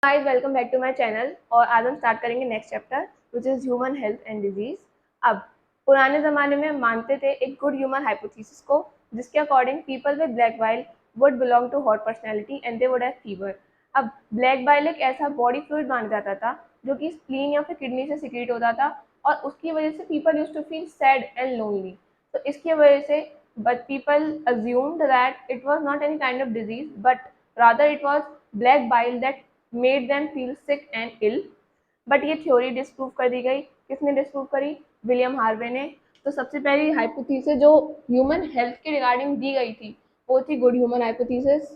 Guys welcome back to my channel. और आज हम स्टार्ट करेंगे next chapter which is human health and disease. अब पुराने ज़माने में मानते थे एक गुड ह्यूमन हाइपोथेसिस को, जिसके according people with black bile would belong to hot personality and they would have fever. अब ब्लैक बाइल एक ऐसा बॉडी फ्लूइड माना जाता था जो कि स्प्लीन या फिर किडनी से सिक्रीट होता था, और उसकी वजह से people use to feel sad and lonely. तो इसकी वजह से but people assumed that it was not any kind of disease but rather it was black bile that made them feel sick and ill। But ये theory disprove कर दी गई। किसने disprove करी? William Harvey ने। तो सबसे पहली हाइपोथेसिस जो ह्यूमन हेल्थ के रिगार्डिंग दी गई थी वो थी गुड ह्यूमन हाइपोथेसिस,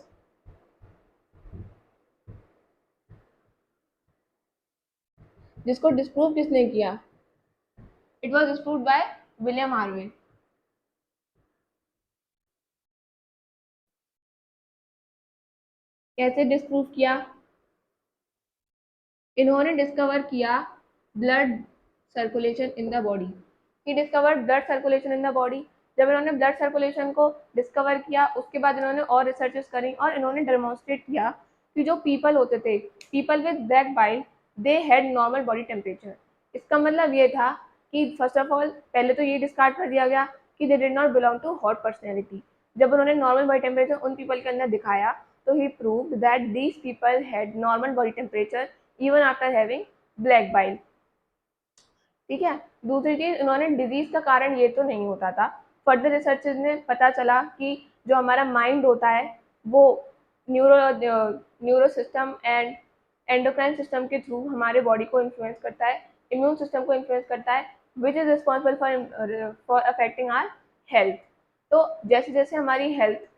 जिसको डिस्प्रूव किसने किया? It was disproved bye William Harvey. कैसे डिस्प्रूव किया? इन्होंने डिस्कवर किया blood circulation in the body. He discovered blood circulation in the body. जब इन्होंने ब्लड सर्कुलेशन को डिस्कवर किया उसके बाद इन्होंने और रिसर्चेस करी और इन्होंने डेमोन्स्ट्रेट किया कि जो पीपल होते थे, people with black bile, they had normal body temperature. इसका मतलब ये था कि फर्स्ट ऑफ ऑल पहले तो ये डिस्कार्ड कर दिया गया कि they did not belong to hot personality. जब उन्होंने नॉर्मल बॉडी टेम्परेचर उन पीपल के अंदर दिखाया तो ही proved that these people had normal body temperature even after having black bile. ठीक है। दूसरी चीज, इन्होंने डिजीज का कारण ये तो नहीं होता था। फर्दर रिसर्चेज में पता चला कि जो हमारा माइंड होता है वो neuro neuro system and endocrine system के थ्रू हमारे बॉडी को इन्फ्लुएंस करता है, इम्यून सिस्टम को इन्फ्लुएंस करता है, which is responsible for affecting our health. तो जैसे जैसे हमारी हेल्थ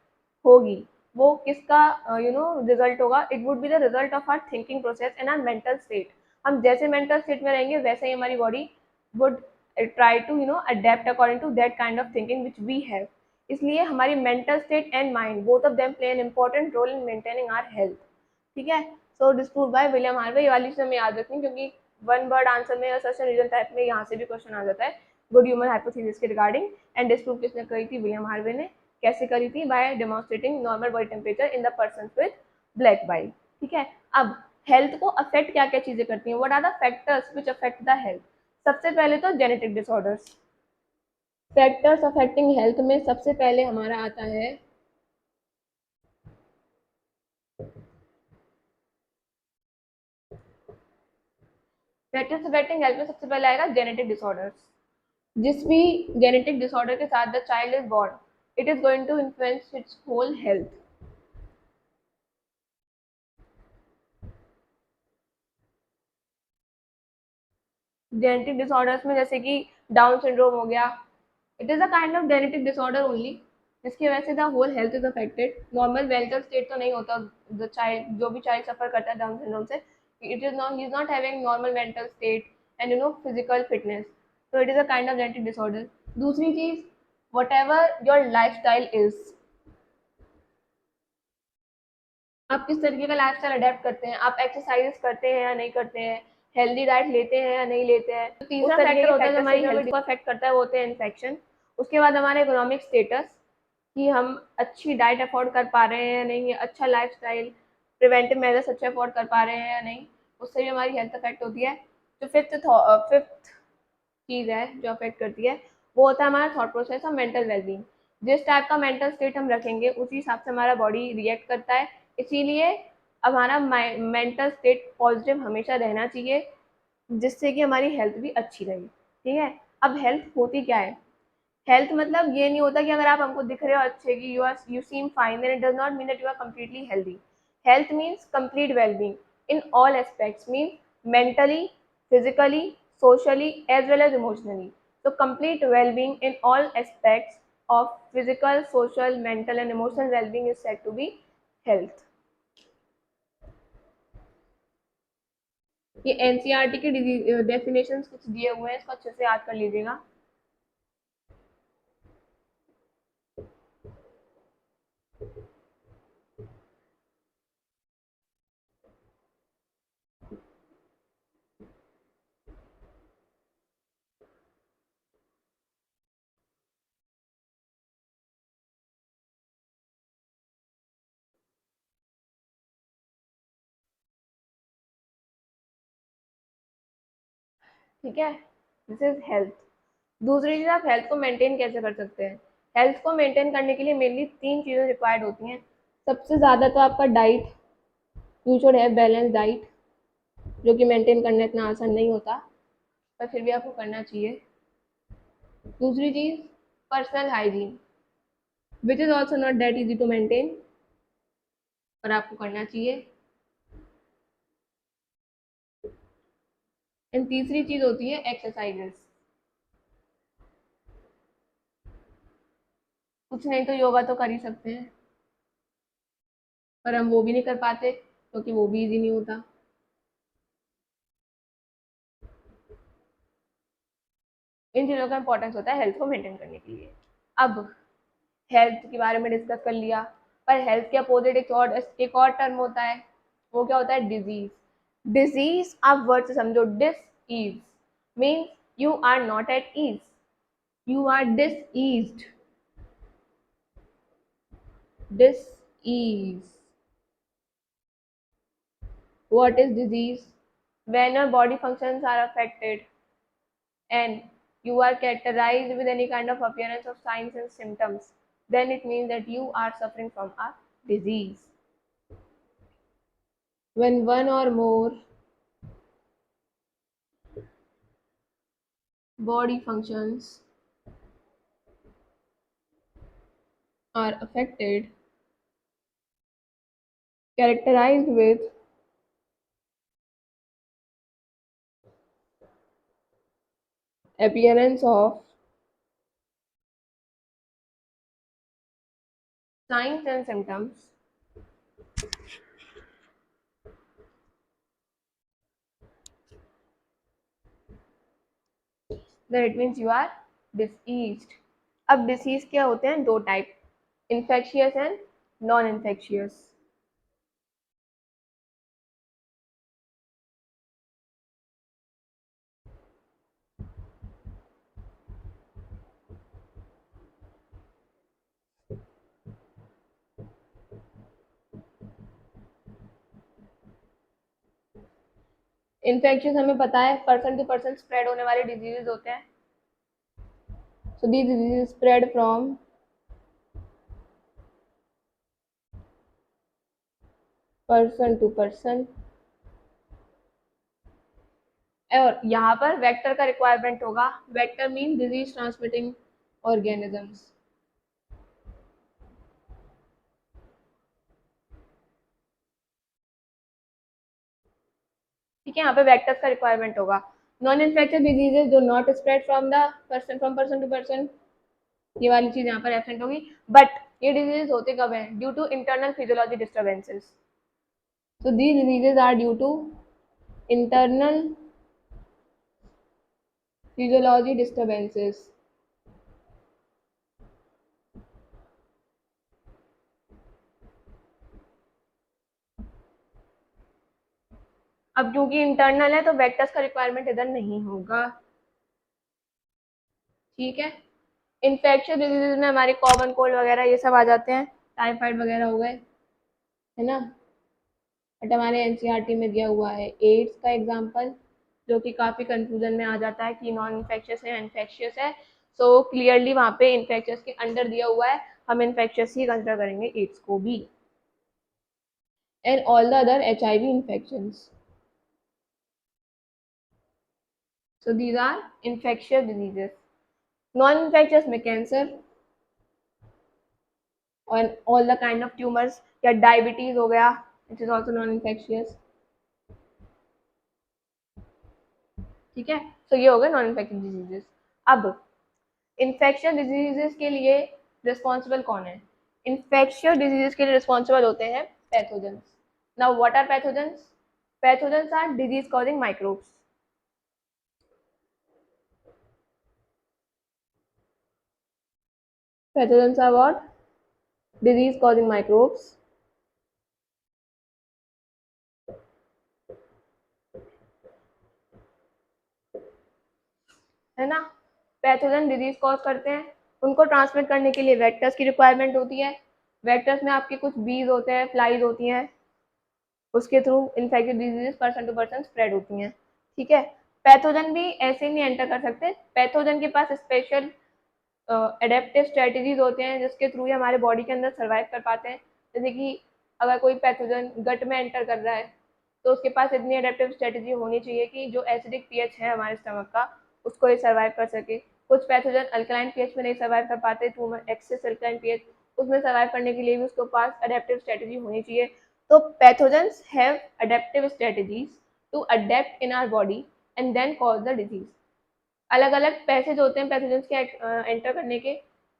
होगी वो किसका रिजल्ट होगा? It would be the result of our thinking process and our mental state. हम जैसे मेंटल स्टेट में रहेंगे वैसे ही हमारी body would try to adapt according to that kind of thinking which we have. इसलिए हमारी mental state and mind both of them play an important role in maintaining our health. ठीक है। So disprove by William Harvey. ये वाली चीज हमें याद रखनी क्योंकि वन वर्ड आंसर में या सर्च एंड रीजन टाइप में यहाँ से भी क्वेश्चन आ जाता है गुड ह्यूमन हाइपोथेसिस के रिगार्डिंग। एंड डिस्प्रूव किसने करी थी? विलियम हार्वे ने। कैसे करी थी? By demonstrating normal body temperature in the person with black bile. ठीक है। अब हेल्थ को अफेक्ट क्या क्या चीजें करती हैं? What are the factors which affect the health? सबसे पहले तो genetic disorders. Factors affecting health में सबसे पहले हमारा आता है फैक्टर्स अफेक्टिंग हेल्थ में सबसे पहले आएगा जेनेटिक डिसऑर्डर्स। जिस भी जेनेटिक डिसऑर्डर के साथ the child is born it is going to influence its whole health. Genetic disorders में जैसे कि डाउन सिंड्रोम हो गया, it is a kind of genetic disorder only, जिसकी वजह से the whole health is affected. Normal वेलकर स्टेट तो नहीं होता। द चाइल्ड, जो भी चाइल्ड सफर करता है डाउन सिंड्रोम से, it is not, he is not having normal mental state and physical fitness. तो it is a kind of genetic disorder. दूसरी चीज, whatever your lifestyle is, आप किस तरीके का लाइफस्टाइल अडेप्ट करते हैं, आप एक्सरसाइज करते हैं या नहीं करते हैं, हेल्दी डाइट लेते हैं या नहीं लेते हैं। तो तीसरा फैक्टर होता है जो हमारी हेल्थ को अफेक्ट करता है वो होते हैं इन्फेक्शन। उसके बाद हमारे इकोनॉमिक स्टेटस, कि हम अच्छी डाइट अफोर्ड कर पा रहे हैं या नहीं, अच्छा लाइफस्टाइल, प्रिवेंटिव मेजर्स अच्छे अफोर्ड कर पा रहे हैं या नहीं, उससे भी हमारी हेल्थ अफेक्ट होती है। जो फिफ्थ चीज़ है जो अफेक्ट करती है वो होता है हमारा थॉट प्रोसेस और मेंटल वेलबींग। जिस टाइप का मेंटल स्टेट हम रखेंगे उसी हिसाब से हमारा बॉडी रिएक्ट करता है। इसीलिए हमारा मेंटल स्टेट पॉजिटिव हमेशा रहना चाहिए, जिससे कि हमारी हेल्थ भी अच्छी रहे। ठीक है। अब हेल्थ होती क्या है? हेल्थ मतलब ये नहीं होता कि अगर आप हमको दिख रहे हो अच्छे कि you seem fine, then it does not mean that you are completely healthy. Health means complete wellbeing in all aspects, mean mentally, physically, socially, as well as emotionally. So complete well-being in all aspects of physical, social, mental and emotional well-being is said to be health. ये NCERT के definition कुछ दिए हुए हैं, इसको अच्छे से याद कर लीजिएगा। ठीक है, दिस इज हेल्थ। दूसरी चीज, आप हेल्थ को मेंटेन कैसे कर सकते हैं। हेल्थ को मेंटेन करने के लिए मेनली 3 चीज़ें रिक्वायर्ड होती हैं। सबसे ज़्यादा तो आपका diet, you should have balance diet, जो कि मेंटेन करना इतना आसान नहीं होता, पर फिर भी आपको करना चाहिए। दूसरी चीज़, personal hygiene, which is also not that easy to maintain, पर आपको करना चाहिए। एंड तीसरी चीज़ होती है एक्सरसाइजेस। कुछ नहीं तो योगा तो कर ही सकते हैं, पर हम वो भी नहीं कर पाते क्योंकि वो भी इजी नहीं होता। इन चीज़ों का इंपॉर्टेंस होता है हेल्थ को मेंटेन करने के लिए। अब हेल्थ के बारे में डिस्कस कर लिया, पर हेल्थ के अपोजिट एक और टर्म होता है, वो क्या होता है, डिजीज। डिजीज आप वर्ड से समझो, dis ease means you are not at ease, you are dis eased. Dis ease, what is disease? When your body functions are affected and you are characterized with any kind of appearance of signs and symptoms, then it means that you are suffering from a disease. When one or more body functions are affected, characterized with appearance of signs and symptoms, then it means you are diseased. अब disease क्या होते हैं, 2 type, infectious and non infectious. Infectious हमें पता है person to person spread होने वाले diseases होते हैं। So these diseases spread from person to person, और यहाँ पर वेक्टर का रिक्वायरमेंट होगा। Vector mean disease transmitting organisms. ठीक है, यहाँ पे वेक्टर्स का रिक्वायरमेंट होगा। नॉन इन्फेक्टिव डिजीजेज जो not spread from person to person, ये वाली चीज यहाँ पर एब्सेंट होगी। बट ये डिजीजेज होते कब हैं, due to internal physiology disturbances. So these diseases are due to internal physiology disturbances. अब क्योंकि इंटरनल है तो वेक्टर्स का रिक्वायरमेंट इधर नहीं होगा। ठीक है, इन्फेक्शियस डिजीजेज में हमारे कॉमन कोल्ड वगैरह ये सब आ जाते हैं, टाइफाइड वगैरह हो गए, है ना। बट हमारे एनसीईआरटी में दिया हुआ है एड्स का एग्जांपल, जो कि काफ़ी कंफ्यूजन में आ जाता है कि नॉन इन्फेक्शियस है इन्फेक्शियस है। सो क्लियरली वहाँ पे इन्फेक्शियस के अंडर दिया हुआ है, हम इन्फेक्शियस ही कंसिडर करेंगे एड्स को भी, and all the other HIV infections. So these are infectious diseases. Non infectious में कैंसर और all the kind of tumours, या डायबिटीज हो गया, it is also non infectious. ठीक है, सो ये हो गए नॉन इन्फेक्शियस डिजीजेस। अब इन्फेक्शियस डिजीजेस के लिए रिस्पॉन्सिबल कौन है। इन्फेक्शियस डिजीजेस के लिए रिस्पॉन्सिबल होते हैं pathogens. Now what are pathogens? Pathogens are disease causing microbes. Pathogens are what? Disease causing microbes. है ना, पैथोजन डिजीज कॉज करते हैं, उनको ट्रांसमिट करने के लिए वेक्टर्स की रिक्वायरमेंट होती है। वेक्टर्स में आपके कुछ बीज होते हैं, फ्लाइज होती हैं, उसके through infective diseases person to person spread होती हैं। ठीक है, पैथोजन भी ऐसे नहीं एंटर कर सकते, पैथोजन के पास स्पेशल एडेप्टिव स्ट्रेटजीज होते हैं जिसके थ्रू ये हमारे बॉडी के अंदर सर्वाइव कर पाते हैं। जैसे कि अगर कोई पैथोजन गट में एंटर कर रहा है तो उसके पास इतनी एडेप्टिव स्ट्रेटजी होनी चाहिए कि जो एसिडिक पीएच है हमारे स्टमक का उसको ये सर्वाइव कर सके। कुछ पैथोजन अल्कलाइन पीएच में नहीं सर्वाइव कर पाते, टू एक्सेस अल्कलाइन पीएच, उसमें सर्वाइव करने के लिए भी उसके पास अडेप्टिव स्ट्रेटजी होनी चाहिए। तो pathogens have adaptive strategies to adapt in our body and then cause the disease. अलग अलग पैसेज होते हैं पैथोजेंस के एंटर करने के।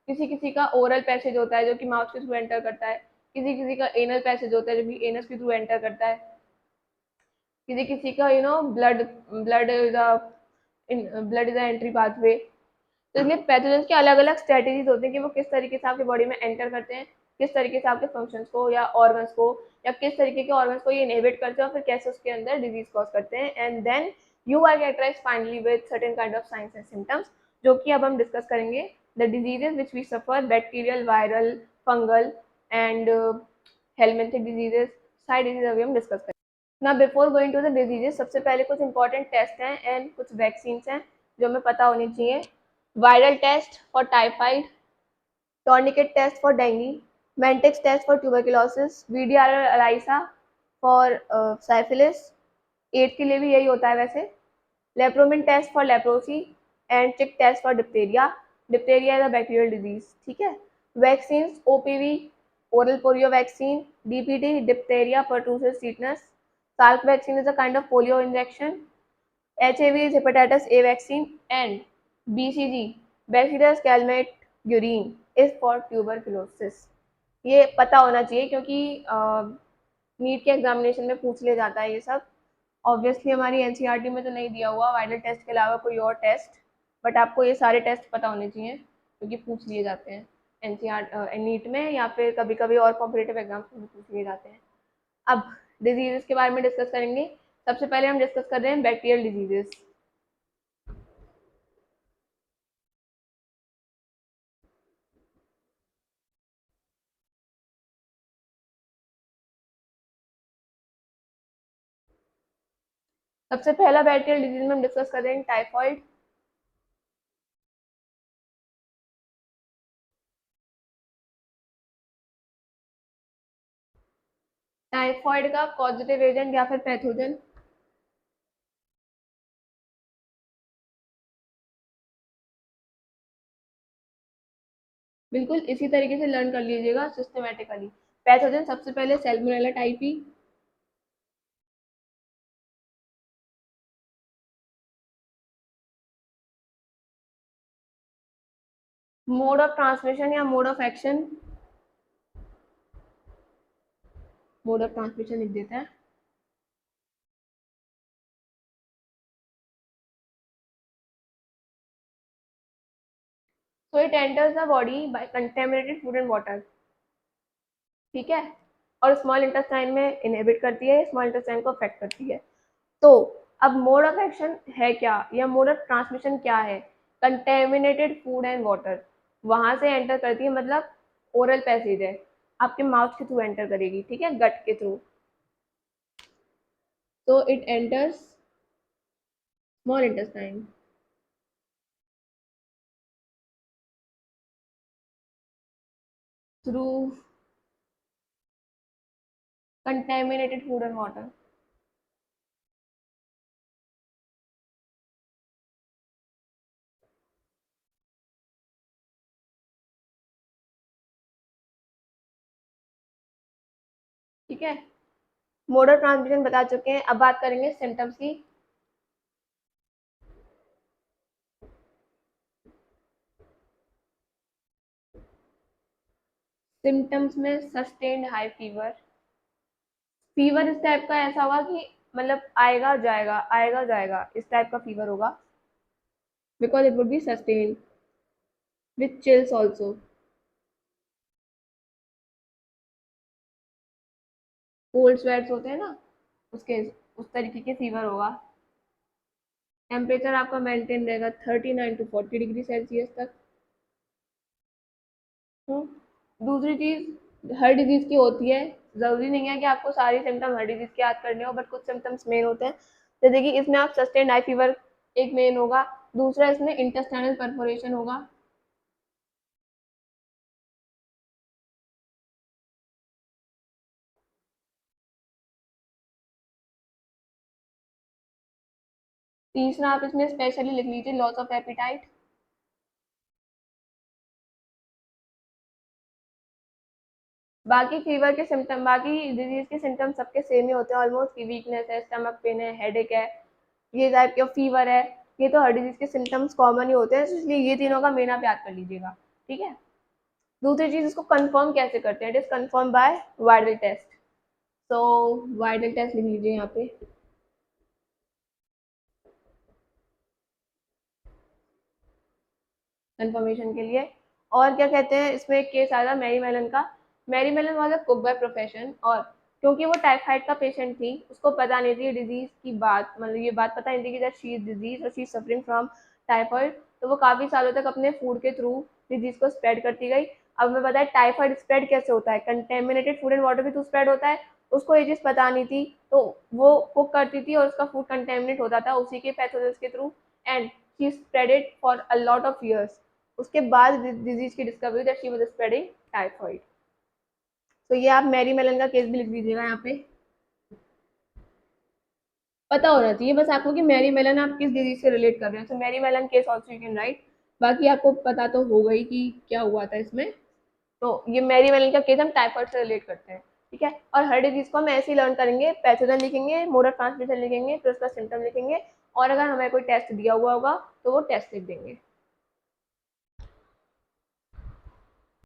किसी किसी का ओरल पैसेज होता है जो कि माउथ के थ्रू एंटर करता है, किसी किसी का एनल पैसेज होता है जो कि एनस के थ्रू एंटर करता है, किसी किसी का blood blood is a blood is a entry pathway. तो इसलिए पैथोजेंस के अलग अलग स्ट्रेटेजीज होते हैं कि वो किस तरीके से आपके बॉडी में एंटर करते हैं, किस तरीके से आपके फंक्शंस को या ऑर्गन्स को या किस तरीके के ऑर्गन्स को ये इनहिबिट करते हैं और फिर कैसे उसके अंदर डिजीज कॉज करते हैं। And then you are characterized finally with certain kind of science and symptoms, जो कि अब हम डिस्कस करेंगे। The diseases which we suffer, bacterial, viral, fungal and helminthic diseases, सारी डिजीज अभी हम डिस्कस करेंगे। ना before going to the diseases, सबसे पहले कुछ इंपॉर्टेंट टेस्ट हैं एंड कुछ वैक्सीन हैं जो हमें पता होनी चाहिए। Viral test for typhoid, tourniquet test for dengue, मेंटिक्स test for tuberculosis, VDRL ELISA for syphilis, AIDS के लिए भी यही होता है वैसे, lepromin test for leprosy and chick test for diphtheria. Diphtheria is a bacterial disease, ठीक है। Vaccine, OPV oral polio vaccine, DPT diphtheria pertussis tetanus, Salk vaccine is a kind of polio injection, HAV is hepatitis A vaccine, and BCG Bacillus calmette-guerin is for tuberculosis। ये पता होना चाहिए क्योंकि NEET के examination में पूछ लिया जाता है ये सब। ऑब्वियसली हमारी एनसीईआरटी में तो नहीं दिया हुआ वायरल टेस्ट के अलावा कोई और टेस्ट, बट आपको ये सारे टेस्ट पता होने चाहिए क्योंकि पूछ लिए जाते हैं एनसीईआरटी नीट में या फिर कभी कभी और कॉम्पिटेटिव एग्जाम्स में पूछ लिए जाते हैं। अब डिजीजेस के बारे में डिस्कस करेंगे। सबसे पहले हम डिस्कस कर रहे हैं बैक्टीरियल डिजीजेस। सबसे पहला बैक्टीरियल डिजीज में हम डिस्कस कर रहे हैं टाइफॉइड। टाइफॉइड का पॉजिटिव एजेंट या फिर पैथोजन, बिल्कुल इसी तरीके से लर्न कर लीजिएगा सिस्टमेटिकली। पैथोजन सबसे पहले salmonella typhi, mode of transmission या mode of action, mode of transmission लिख देते हैं। So it enters the body by contaminated food and water, ठीक है, और स्मॉल इंटेस्टाइन में इनहिबिट करती है, स्मॉल इंटेस्टाइन को अफेक्ट करती है। तो अब मोड ऑफ एक्शन है क्या या मोड ऑफ ट्रांसमिशन क्या है? कंटेमिनेटेड फूड एंड वाटर, वहां से एंटर करती है, मतलब ओरल पैसेज है, आपके माउथ के थ्रू एंटर करेगी, ठीक है, गट के थ्रू। तो it enters small intestine through contaminated food and water. ठीक है, मोड ऑफ ट्रांसमिशन बता चुके हैं। अब बात करेंगे सिम्टम्स की। सिम्टम्स में सस्टेन्ड हाई फीवर, फीवर इस टाइप का ऐसा होगा कि मतलब आएगा जाएगा इस टाइप का फीवर होगा, because it would B sustained with chills also. Cold sweats होते हैं ना, उसके उस तरीके के फीवर होगा। टेम्परेचर आपका मेंटेन रहेगा 39 टू 40 डिग्री सेल्सियस तक। दूसरी चीज हर डिजीज की होती है, जरूरी नहीं है कि आपको सारी सिम्टम हर डिजीज के याद करने हो, बट कुछ सिम्टम्स मेन होते हैं। जैसे कि इसमें आप सस्टेन्ड हाई फीवर एक मेन होगा, दूसरा इसमें इंटेस्टाइनल परफोरेशन होगा, तीसरा आप इसमें स्पेशली लिख लीजिए लॉस ऑफ एपिटाइट। बाकी फीवर के सिम्टम, बाकी डिजीज के सिम्टम सबके सेम ही होते हैं ऑलमोस्ट, की वीकनेस है, स्टमक पेन है, हेडेक है, ये टाइप के फीवर है, ये तो हर डिजीज के सिम्टम्स कॉमन ही होते हैं, इसलिए ये तीनों का मेन आप याद कर लीजिएगा। ठीक है, दूसरी चीज इसको कंफर्म कैसे करते हैं, it is confirm by viral test. तो वायरल टेस्ट लिख लीजिए यहाँ पे, कंफर्मेशन के लिए। और क्या कहते हैं, इसमें एक केस आया था मैरी मेलन का। Mary Mallon was a cook by profession, और क्योंकि वो टाइफाइड का पेशेंट थी, उसको पता नहीं थी डिजीज की बात, मतलब ये बात पता नहीं थी कि दैट शी इज डिजीज और she is suffering from typhoid. तो वो काफी सालों तक अपने फूड के थ्रू डिजीज को स्प्रेड करती गई। अब हमें पता है टाइफाइड स्प्रेड कैसे होता है, कंटेमिनेटेड फूड एंड वाटर के थ्रू स्प्रेड होता है। उसको ये चीज पता नहीं थी, तो वो कुक करती थी और उसका फूड कंटेमिनेट होता था उसी के पैथोजेंस के through, and she spread it for a lot of years. उसके बाद डिजीज की discovery that she was spreading typhoid. तो ये आप मैरी मेलन का केस भी लिख दीजिएगा यहाँ पे, पता होना चाहिए बस आपको कि मैरी मेलन आप किस डिजीज से रिलेट कर रहे हैं। तो Mary Mallon case also you can write, बाकी आपको पता तो होगा ही कि क्या हुआ था इसमें। तो ये मैरी मेलन का केस हम टाइफाइड से रिलेट करते हैं। ठीक है, और हर डिजीज को हम ऐसे ही लर्न करेंगे, पैथोजन लिखेंगे, मोड ऑफ ट्रांसमिशन लिखेंगे, फिर उसका सिम्टम लिखेंगे, और अगर हमें कोई टेस्ट दिया हुआ होगा तो वो टेस्ट लिख देंगे।